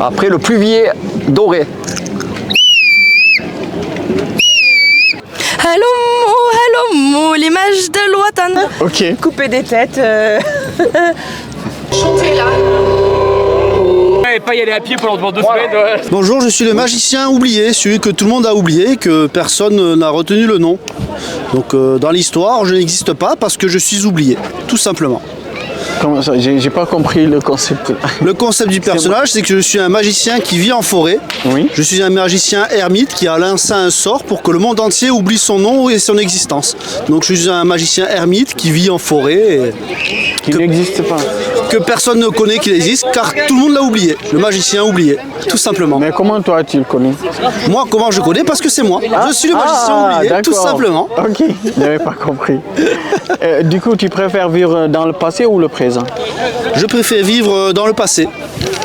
Après le pluvier doré. Hello Mo, l'image de l'Ouatan. Ok. Couper des têtes. Chanter là. Et pas y aller à pied pendant 2 semaines. Ouais. Bonjour, je suis le magicien oublié, celui que tout le monde a oublié, que personne n'a retenu le nom. Donc dans l'histoire, je n'existe pas parce que je suis oublié, tout simplement. Comment ça? J'ai pas compris le concept. Le concept du personnage, c'est que je suis un magicien qui vit en forêt. Oui. Je suis un magicien ermite qui a lancé un sort pour que le monde entier oublie son nom et son existence. Donc je suis un magicien ermite qui vit en forêt et Qui n'existe pas. que personne ne connaît qu'il existe car tout le monde l'a oublié. Le magicien oublié, tout simplement. Mais comment toi tu le connais? Moi, comment je connais? Parce que c'est moi. Je suis le magicien oublié, tout d'accord. simplement. Ok, j'avais pas compris. Du coup, tu préfères vivre dans le passé ou le présent? Je préfère vivre dans le passé.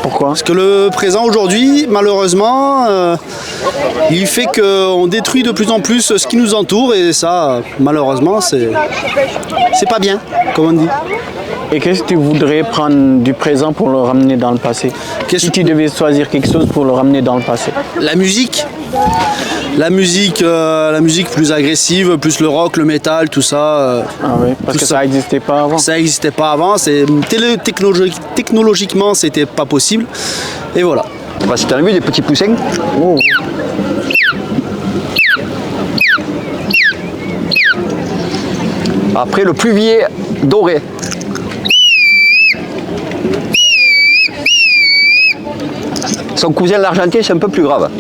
Pourquoi? Parce que le présent aujourd'hui, malheureusement, il fait qu'on détruit de plus en plus ce qui nous entoure et ça, malheureusement, c'est pas bien, comme on dit. Et qu'est-ce que tu voudrais prendre du présent pour le ramener dans le passé? Si tu devais choisir quelque chose pour le ramener dans le passé? La musique. La musique plus agressive, plus le rock, le métal, tout ça. Ah oui, parce tout que ça n'existait pas avant. Ça n'existait pas avant. Technologiquement, c'était pas possible. Et voilà. Bah, si tu as vu des petits poussins. Oh. Après le pluvier doré. Son cousin l'argenté, c'est un peu plus grave.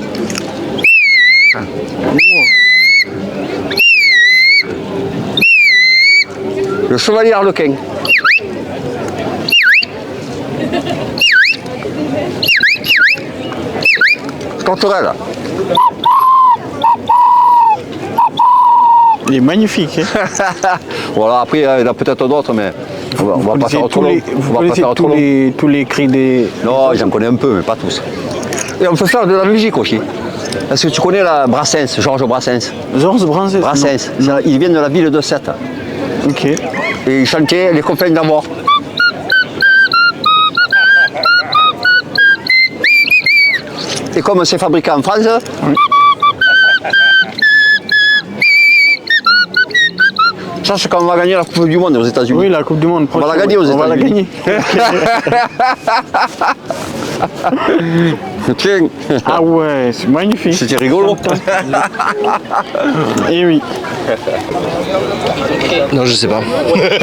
Le chevalier Harlequin. Tourterelle. Il est magnifique. Hein. Voilà, après il y en a peut-être d'autres, mais on va pas faire trop long. Vous connaissez tous les cris des... Non, j'en connais un peu, mais pas tous. Et on peut faire de la musique aussi. Est-ce que tu connais la Brassens, Georges Brassens? Georges Brassens? Brassens, il vient de la ville de Sète. Ok. Et il chantait Les copains d'amour. Et comme c'est fabriqué en France, sache qu'on va gagner la Coupe du Monde aux États-Unis. Oui, la Coupe du Monde. On va la gagner aux États-Unis. On va la gagner. Tiens. Ah ouais, c'est magnifique. C'était rigolo. Eh oui. Non, je sais pas.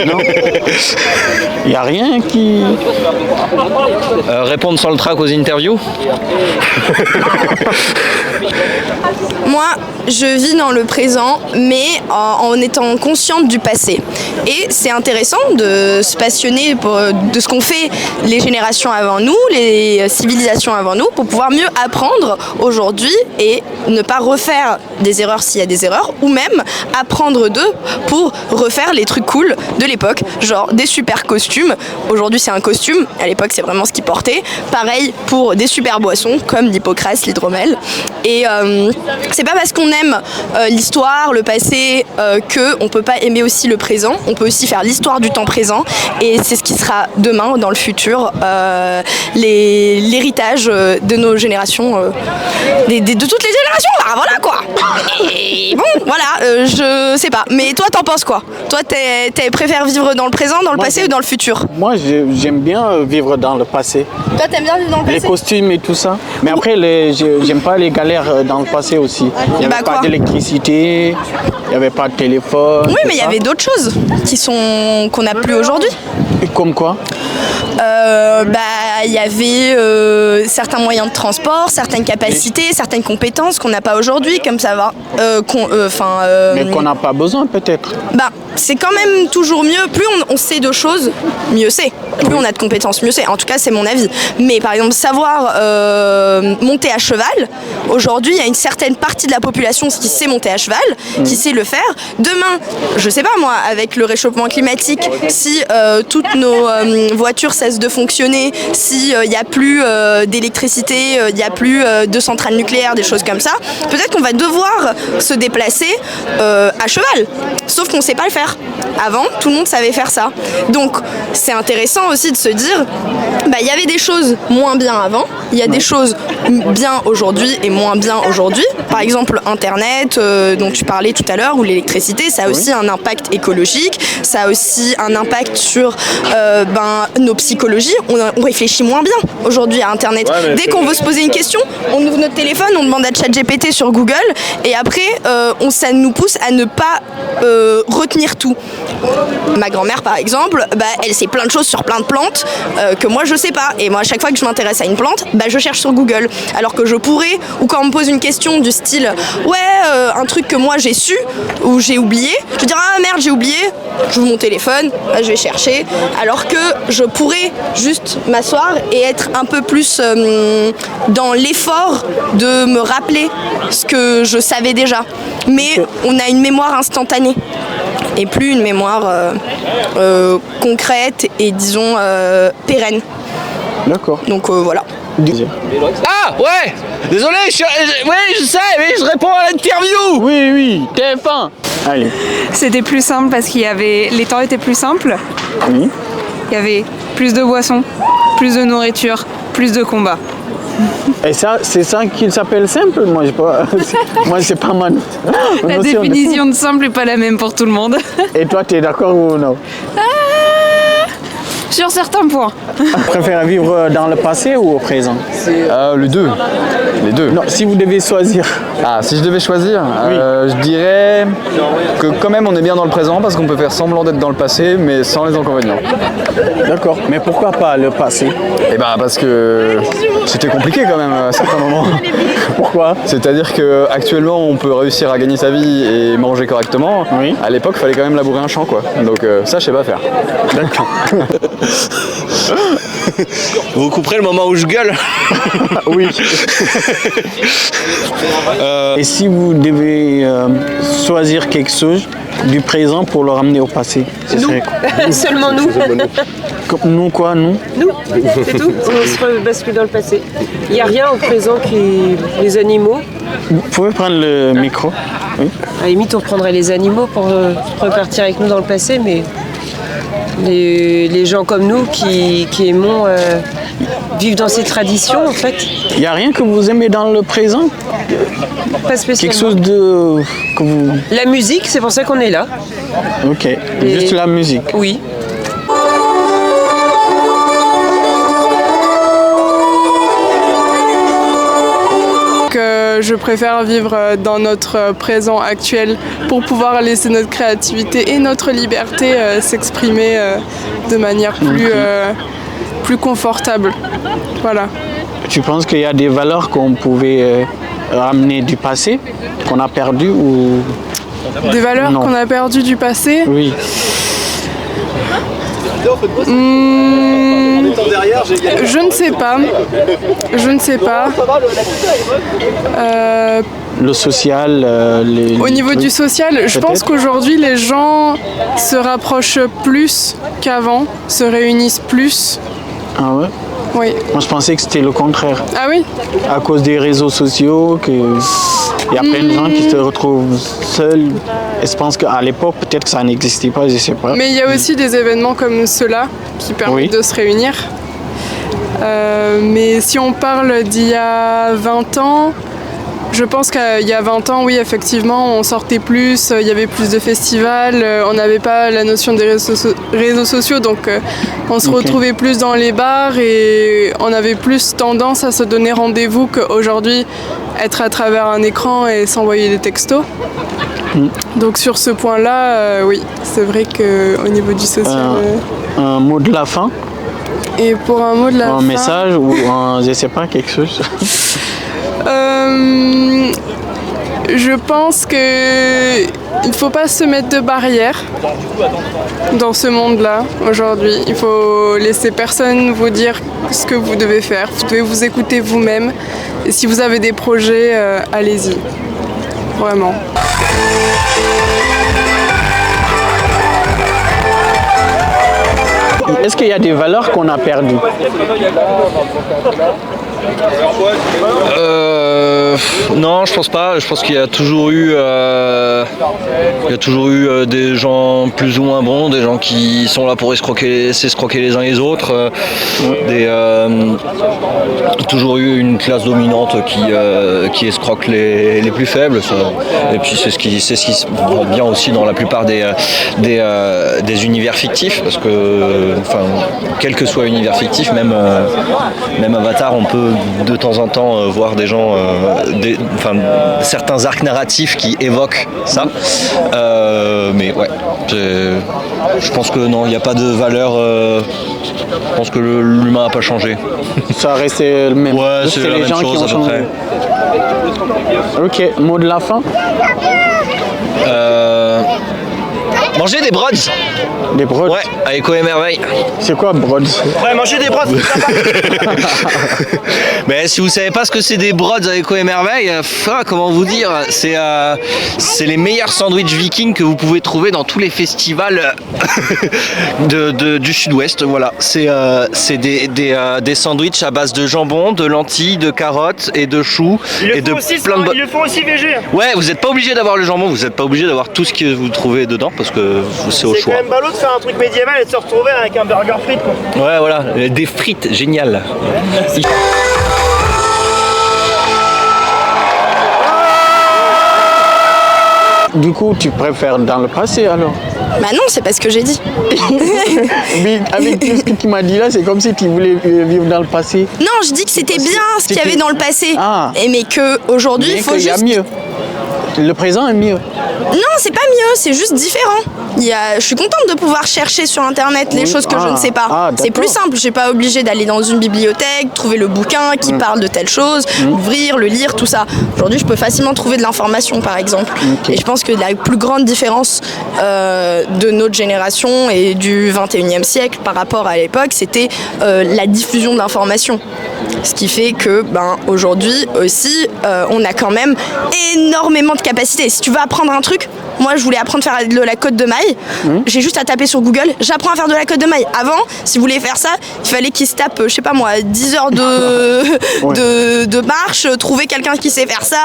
Non. Il n'y a rien qui... Répondre sur le track aux interviews. Moi, je vis dans le présent, mais en étant consciente du passé. Et c'est intéressant de se passionner de ce qu'ont fait les générations avant nous, les civilisations avant nous, pour pouvoir mieux apprendre aujourd'hui et ne pas refaire des erreurs s'il y a des erreurs, ou même apprendre d'eux pour refaire les trucs cool de l'époque, genre des super costumes. Aujourd'hui c'est un costume, à l'époque c'est vraiment ce qu'ils portaient. Pareil pour des super boissons comme l'Hippocrate, l'hydromel. Et c'est pas parce qu'on aime l'histoire, le passé, qu'on peut pas aimer aussi le présent. On peut aussi faire l'histoire du temps présent, et c'est ce qui sera demain, dans le futur, l'héritage de nos générations, de toutes les générations, là, voilà quoi. Et bon, voilà, je sais pas. Mais toi, t'en penses quoi? Toi, préfères vivre dans le présent, dans le passé ou dans le futur? Moi, j'aime bien vivre dans le passé. Toi, t'aimes bien vivre dans le passé? Les costumes et tout ça. Mais après, j'aime pas les galères dans le passé aussi. Il n'y avait pas d'électricité, il n'y avait pas de téléphone. Oui, mais il y avait d'autres choses qu'on n'a plus aujourd'hui. Et comme quoi? Il y avait certains moyens de transport, certaines capacités, certaines compétences qu'on n'a pas aujourd'hui, comme ça va. Mais qu'on n'a pas besoin peut-être. C'est quand même toujours mieux. Plus on sait de choses, mieux c'est. Plus on a de compétences, mieux c'est. En tout cas, c'est mon avis. Mais par exemple, savoir monter à cheval, aujourd'hui, il y a une certaine partie de la population qui sait monter à cheval, qui sait le faire. Demain, je sais pas moi, avec le réchauffement climatique, si toutes nos voitures cessent de fonctionner, si il n'y a plus d'électricité, il n'y a plus de centrales nucléaires, des choses comme ça, peut-être qu'on va devoir se déplacer à cheval. Sauf qu'on ne sait pas le faire. Avant, tout le monde savait faire ça. Donc, c'est intéressant aussi de se dire, il y avait des choses moins bien avant, Il y a des choses bien aujourd'hui et moins bien aujourd'hui. Par exemple, Internet, dont tu parlais tout à l'heure, ou l'électricité, ça a aussi un impact écologique, ça a aussi un impact sur nos psychologies. On réfléchit moins bien aujourd'hui à Internet. Dès qu'on veut se poser une question, on ouvre notre téléphone, on demande à ChatGPT sur Google, et après, ça nous pousse à ne pas retenir tout. Ma grand-mère, par exemple, elle sait plein de choses sur plein de plantes que moi je sais pas. Et moi, à chaque fois que je m'intéresse à une plante, je cherche sur Google. Alors que je pourrais, ou quand on me pose une question du style un truc que moi j'ai su ou j'ai oublié, je vais dire ah merde j'ai oublié, j'ouvre mon téléphone, je vais chercher. Alors que je pourrais juste m'asseoir et être un peu plus dans l'effort de me rappeler ce que je savais déjà. Mais on a une mémoire instantanée et plus une mémoire concrète et disons pérenne. D'accord. Donc voilà. Ah ouais. Désolé, je sais, mais je réponds à l'interview. Oui, TF1. Allez. C'était plus simple parce les temps étaient plus simples. Oui. Il y avait plus de boissons, plus de nourriture, plus de combats. Et ça, c'est ça qu'il s'appelle simple? Moi, c'est pas mal. La définition de simple n'est pas la même pour tout le monde. Et toi, tu es d'accord ou non? Sur certains points. Tu préfères vivre dans le passé ou au présent? Les deux. Non, si vous devez choisir. Ah, si je devais choisir, je dirais que quand même on est bien dans le présent parce qu'on peut faire semblant d'être dans le passé mais sans les inconvénients. D'accord, mais pourquoi pas le passé? Et parce que c'était compliqué quand même à certains moments. Pourquoi? C'est-à-dire qu'actuellement on peut réussir à gagner sa vie et manger correctement. Oui. À l'époque il fallait quand même labourer un champ quoi. Donc ça je sais pas faire. D'accord. Vous couperez le moment où je gueule? Oui. Et si vous devez choisir quelque chose du présent pour le ramener au passé, ce serait quoi? Seulement nous. Nous quoi, nous? Nous, c'est tout. On se bascule dans le passé. Il n'y a rien au présent qui les animaux. Vous pouvez prendre le micro? Oui. À la limite, on prendrait les animaux pour repartir avec nous dans le passé, mais les gens comme nous qui aimons vivre dans ces traditions, en fait. Il n'y a rien que vous aimez dans le présent? Pas spécialement. Quelque chose de... que vous... La musique, c'est pour ça qu'on est là. Ok, juste la musique. Oui. Je préfère vivre dans notre présent actuel pour pouvoir laisser notre créativité et notre liberté s'exprimer de manière plus confortable. Voilà. Tu penses qu'il y a des valeurs qu'on pouvait ramener du passé, qu'on a perdues ou... Des valeurs qu'on a perdues du passé? Oui. Je ne sais pas. Le social, Au niveau du social, je pense qu'aujourd'hui les gens se rapprochent plus qu'avant, se réunissent plus. Ah ouais? Oui. Moi je pensais que c'était le contraire. Ah oui? À cause des réseaux sociaux, il y a plein de gens qui se retrouvent seuls. Et je pense qu'à l'époque, peut-être que ça n'existait pas, je ne sais pas. Mais il y a aussi des événements comme ceux-là qui permettent de se réunir. Mais si on parle d'il y a 20 ans, je pense qu'il y a 20 ans, oui, effectivement, on sortait plus, il y avait plus de festivals, on n'avait pas la notion des réseaux sociaux, donc on se retrouvait plus dans les bars et on avait plus tendance à se donner rendez-vous qu'aujourd'hui, être à travers un écran et s'envoyer des textos. Donc sur ce point-là, oui, c'est vrai qu'au niveau du social... Un mot de la fin? Et pour un mot de la fin... Un message ou je ne sais pas, quelque chose? Je pense qu'il ne faut pas se mettre de barrières dans ce monde-là aujourd'hui. Il faut laisser personne vous dire ce que vous devez faire. Vous devez vous écouter vous-même. Et si vous avez des projets, allez-y. Vraiment. Est-ce qu'il y a des valeurs qu'on a perdues? Non, je pense pas. Je pense qu'il y a toujours eu, des gens plus ou moins bons, des gens qui sont là pour s'escroquer les uns les autres, toujours eu une classe dominante qui escroque les plus faibles. Ça. Et puis c'est ce qui se voit bien aussi dans la plupart des univers fictifs, parce que, quel que soit l'univers fictif, même Avatar, on peut de temps en temps voir des gens, certains arcs narratifs qui évoquent ça. Mais ouais, je pense que non, il n'y a pas de valeur. Je pense que l'humain n'a pas changé. Ça a resté le même. Ouais, c'est la même chose à peu près. Ok, mot de la fin. Manger des brods. Des brods. Ouais, à Écho et Merveille. C'est quoi brods? Ouais, manger des brods, c'est sympa. Mais si vous savez pas ce que c'est des brods à Écho et Merveille, comment vous dire, c'est les meilleurs sandwichs vikings que vous pouvez trouver dans tous les festivals du sud-ouest. Voilà, c'est des sandwichs à base de jambon, de lentilles, de carottes et de choux et de plein de. Ils le font aussi végé. Ouais, vous n'êtes pas obligé d'avoir le jambon, vous n'êtes pas obligé d'avoir tout ce que vous trouvez dedans, parce que c'est au choix. C'est quand même ballot de faire un truc médiéval et de se retrouver avec un burger frites, quoi. Ouais, voilà, des frites, génial. Du coup, tu préfères dans le passé alors? Bah non, c'est pas ce que j'ai dit. Mais avec tout ce que tu m'as dit là, c'est comme si tu voulais vivre dans le passé. Non, je dis que c'était bien ce qu'il y avait dans le passé. Ah. Mais que aujourd'hui, il faut juste. Il y a mieux. Le présent est mieux. Non, c'est pas mieux, c'est juste différent. Je suis contente de pouvoir chercher sur internet les choses que je ne sais pas. C'est plus simple, je suis pas obligée d'aller dans une bibliothèque, trouver le bouquin qui parle de telle chose, l'ouvrir, le lire, tout ça. Aujourd'hui, je peux facilement trouver de l'information, par exemple. Et je pense que la plus grande différence de notre génération et du 21e siècle par rapport à l'époque, c'était la diffusion de l'information. Ce qui fait que, aujourd'hui aussi, on a quand même énormément de capacités. Si tu veux apprendre un truc, moi je voulais apprendre à faire de la côte de maille, j'ai juste à taper sur Google, j'apprends à faire de la côte de maille. Avant, si vous voulez faire ça, il fallait qu'il se tape, je sais pas moi, 10 heures de marche, trouver quelqu'un qui sait faire ça,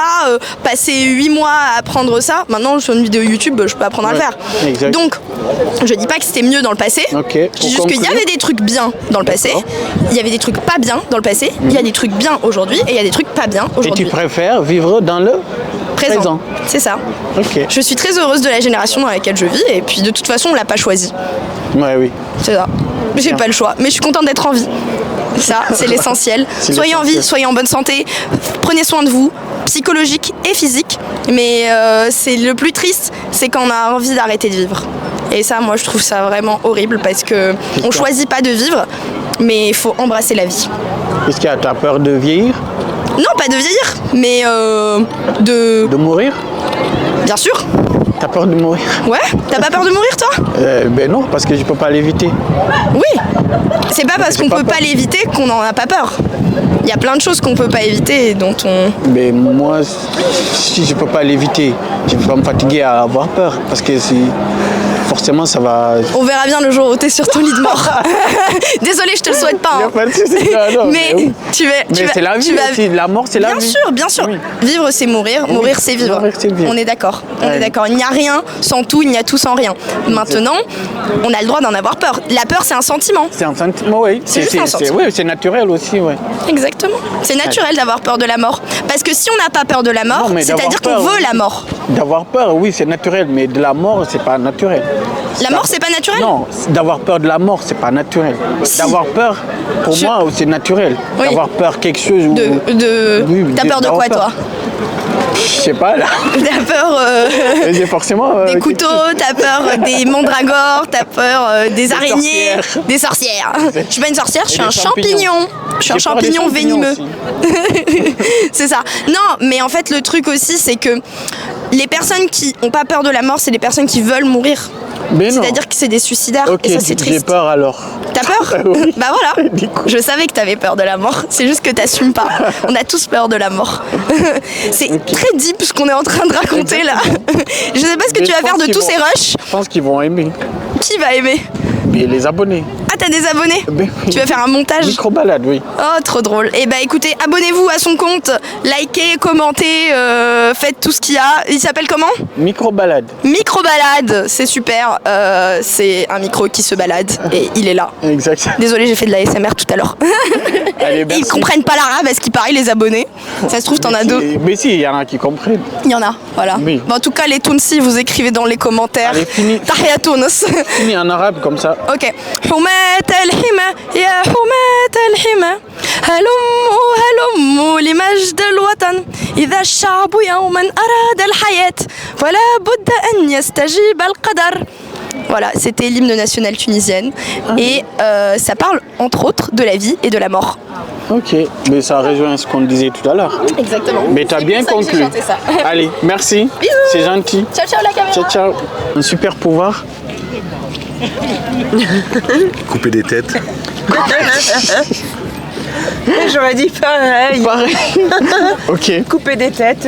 passer 8 mois à apprendre ça. Maintenant, sur une vidéo YouTube, je peux apprendre à le faire. Exact. Donc, je dis pas que c'était mieux dans le passé, je dis juste qu'il y avait des trucs bien dans le passé, il y avait des trucs pas bien dans le passé, il y a des trucs bien aujourd'hui et il y a des trucs pas bien aujourd'hui. Et tu préfères vivre dans le présent. C'est ça. Ok. Je suis très heureuse de la génération dans laquelle je vis et puis de toute façon on l'a pas choisi. Ouais, oui. C'est ça. J'ai pas le choix, mais je suis contente d'être en vie. Ça, c'est l'essentiel. Soyez en vie, soyez en bonne santé, prenez soin de vous, psychologique et physique. Mais c'est le plus triste, c'est quand on a envie d'arrêter de vivre. Et ça, moi, je trouve ça vraiment horrible parce que on choisit pas de vivre, mais il faut embrasser la vie. Est-ce que tu as peur de vieillir? Non, pas de vieillir, mais De mourir? Bien sûr. T'as peur de mourir? Ouais, t'as pas peur de mourir toi? Ben non, parce que je peux pas l'éviter. Oui, c'est pas parce qu'on peut pas l'éviter qu'on en a pas peur. Il y a plein de choses qu'on peut pas éviter et dont on... Mais moi, si je peux pas l'éviter, je vais pas me fatiguer à avoir peur, parce que forcément ça va... On verra bien le jour où t'es sur ton lit de mort. Désolée, je te le souhaite pas. Hein. Mais oui. Mais c'est la vie aussi, la mort c'est la vie. Bien sûr. Oui. Vivre c'est mourir, mourir c'est vivre. On est d'accord. On est d'accord. Il n'y a rien sans tout, il n'y a tout sans rien. Maintenant, on a le droit d'en avoir peur. La peur c'est un sentiment. C'est un sentiment, oui. C'est juste un sentiment. Oui, c'est naturel aussi, ouais. Exactement. C'est naturel d'avoir peur de la mort. Parce que si on n'a pas peur de la mort, c'est-à-dire qu'on veut la mort. D'avoir peur, oui, c'est naturel, mais de la mort, c'est pas naturel. La mort, c'est pas naturel? Non, d'avoir peur de la mort, c'est pas naturel. Si. D'avoir peur, pour moi, c'est naturel. Oui. D'avoir peur quelque chose... Oui, t'as peur de quoi, toi? Je sais pas, là. T'as peur forcément, des couteaux, t'as peur des mandragores, t'as peur des araignées, des sorcières. Je suis pas une sorcière, je suis un champignon. Je suis un champignon venimeux. C'est ça. Non, mais en fait, le truc aussi, c'est que les personnes qui ont pas peur de la mort, c'est les personnes qui veulent mourir. C'est-à-dire que c'est des suicidaires, et ça c'est triste. J'ai peur alors. T'as peur? Oui. Bah voilà, je savais que t'avais peur de la mort, c'est juste que t'assumes pas. On a tous peur de la mort. C'est très deep ce qu'on est en train de raconter là. Je sais pas ce que tu vas faire de tous ces rushs. Je pense qu'ils vont aimer. Qui va aimer? Et les abonnés. Ah, t'as des abonnés? Ben oui. Tu vas faire un montage? Micro-balade, oui. Oh, trop drôle. Et bah écoutez, abonnez-vous à son compte, likez, commentez, faites tout ce qu'il y a. Il s'appelle comment? Micro-balade. Micro-balade, c'est super. C'est un micro qui se balade et il est là. Exact. Désolée, j'ai fait de la SMR tout à l'heure. Allez, Et merci. ils comprennent pas l'arabe, à ce qui paraît, les abonnés. Ça se trouve, t'en as deux. Mais si, il y en a qui comprennent. Il y en a, voilà. Oui. Bon, en tout cas, les Tounsi, vous écrivez dans les commentaires. Allez, fini. Tahia Tounes. Fini en arabe comme ça. Ok. حماة الحمى يا حماة الحمى هلموا لمجد الوطن إذا الشعب يوما أراد الحياة فلا بد أن يستجيب القدر. Voilà, c'était l'hymne national tunisienne et ça parle entre autres de la vie et de la mort. Ok, mais ça rejoint ce qu'on disait tout à l'heure. Exactement. Mais t'as bien pour ça que j'ai conclu. chanté ça. Allez, merci. Bisous. C'est gentil. Ciao ciao la caméra. Ciao, ciao. Un super pouvoir. Couper des têtes. J'aurais dit pareil. Pareil. Ok. Couper des têtes.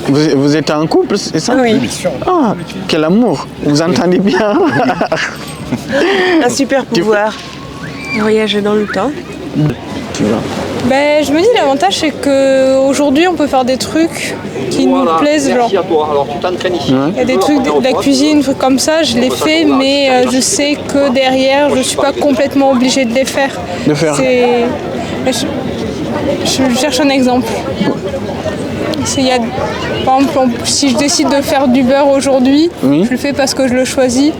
Vous êtes en couple, c'est ça? Oui. Ah, quel amour. Vous entendez bien. Un super pouvoir. Voyager dans le temps. Tu vois. Ben, je me dis l'avantage c'est qu'aujourd'hui on peut faire des trucs qui nous plaisent. Genre, Alors tu t'entraînes ici. il y a des trucs de la cuisine, des trucs comme ça, je les fais, mais je sais que derrière je suis pas complètement obligée de les faire. De faire. Je cherche un exemple. Par exemple, si je décide de faire du beurre aujourd'hui, je le fais parce que je le choisis,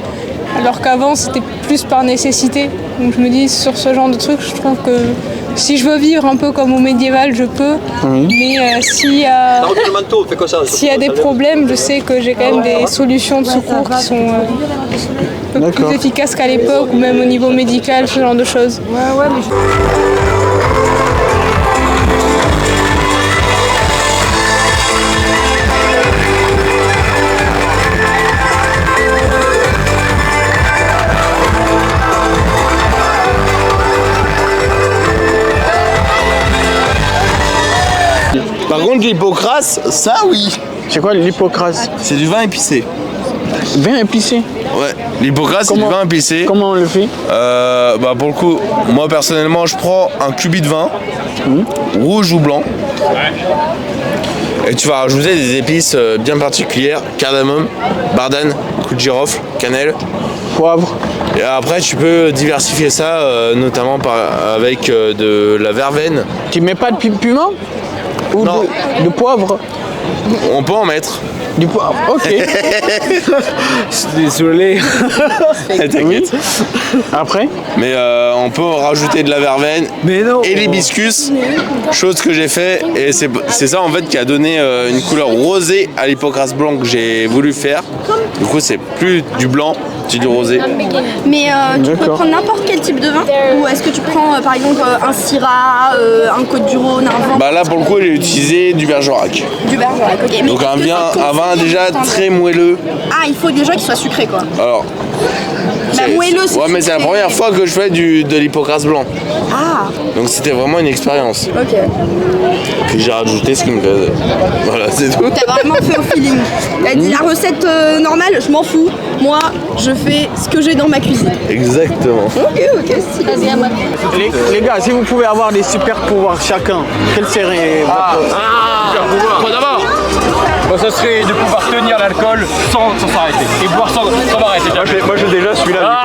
alors qu'avant c'était plus par nécessité. Donc je me dis sur ce genre de trucs, je trouve que si je veux vivre un peu comme au médiéval, je peux. Mais s'il y a des problèmes, je sais que j'ai quand même des solutions de secours qui sont un peu plus efficaces qu'à l'époque, ou même au niveau médical, ce genre de choses. Par contre, l'hypocrase, ça oui. C'est quoi l'hypocrase? C'est du vin épicé. Vin épicé? Ouais, l'hypocrase, c'est du vin épicé. Comment on le fait? Bah pour le coup, moi personnellement, je prends un cubi de vin, rouge ou blanc. Et tu vas rajouter des épices bien particulières, cardamome, bardane, clou de girofle, cannelle, poivre. Et après, tu peux diversifier ça, notamment avec de la verveine. Tu mets pas de piment? Ou non. De poivre? On peut en mettre. Du poivre, ok. Désolé. T'inquiète. Après? Mais on peut rajouter de la verveine et l'hibiscus, chose que j'ai fait. Et c'est ça en fait qui a donné une couleur rosée à l'hypocrase blanc que j'ai voulu faire. Du coup, c'est plus du blanc, c'est du rosé. Mais tu peux prendre n'importe quel type de vin? Ou est-ce que tu prends par exemple un Syrah, un Côte-du-Rhône, un vin? Bah là pour le coup j'ai utilisé du Bergerac. Du Bergerac, ok. Mais donc un vin déjà très moelleux. Ah, il faut déjà qu'il soit sucré quoi. Alors. Moelleux, c'est ouais, mais c'est la première fois que je fais de l'hypocrase blanc. Ah. Donc c'était vraiment une expérience. Ok. Puis j'ai rajouté ce qui me plaisait. Voilà, c'est tout. T'as vraiment fait au feeling. T'as dit la recette normale, je m'en fous. Moi, je fais ce que j'ai dans ma cuisine. Exactement. Ok, stylé. Les gars, si vous pouvez avoir des super pouvoirs chacun, quel serait votre... Super pouvoir. D'abord, ça serait de pouvoir tenir l'alcool sans s'arrêter. Et boire sans m'arrêter. Moi j'ai déjà celui-là.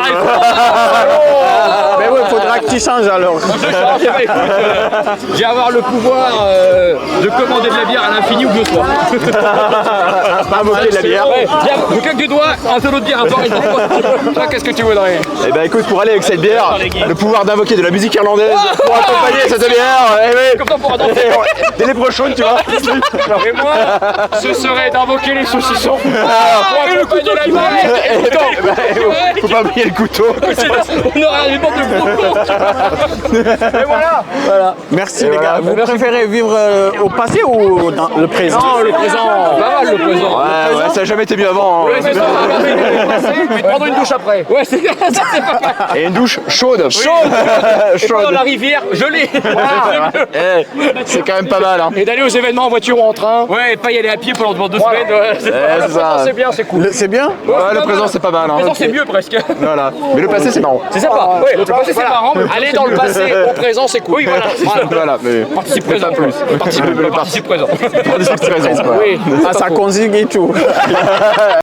Mais ouais, faudra que tu changes alors. J'ai avoir le pouvoir de commander de la bière à l'infini ou deux soirs. Pas invoquer de la bière. Ouais, je claque du doigt, un seul autre bière à boire et toi, qu'est-ce que tu voudrais? Eh ben écoute, pour aller avec cette bière, le pouvoir d'invoquer de la musique irlandaise pour accompagner cette bière. Comme ça pour danser. Dès les prochaines, tu vois. Et moi, ce serait d'invoquer les saucissons pour accompagner la bière. Faut pas oublier le couteau. On aura des bandes de gros cons. Et voilà. Merci les gars. Vous préférez vivre au passé ou dans le présent? Non, le présent. Pas mal le présent. Ouais, ça a jamais été mieux avant. Ouais, c'est ça. Puis prendre une douche après. Ouais, c'est pas mal. Et une douche chaude. Chaude. Dans la rivière, gelée. C'est quand même pas mal. Hein. Et d'aller aux événements en voiture ou en train. Ouais, pas y aller à pied pendant 2 semaines. c'est ça. C'est bien, c'est cool. C'est bien. Ouais, le présent c'est pas mal. Le présent c'est mieux presque. Voilà. Mais le passé c'est marrant. C'est sympa. Ouais, le passé c'est marrant. Aller dans le passé au présent c'est cool. Oui, voilà. Voilà. Mais participe présent. Participe présent. participe présent. Oui. Ah, ça conjugue et tout.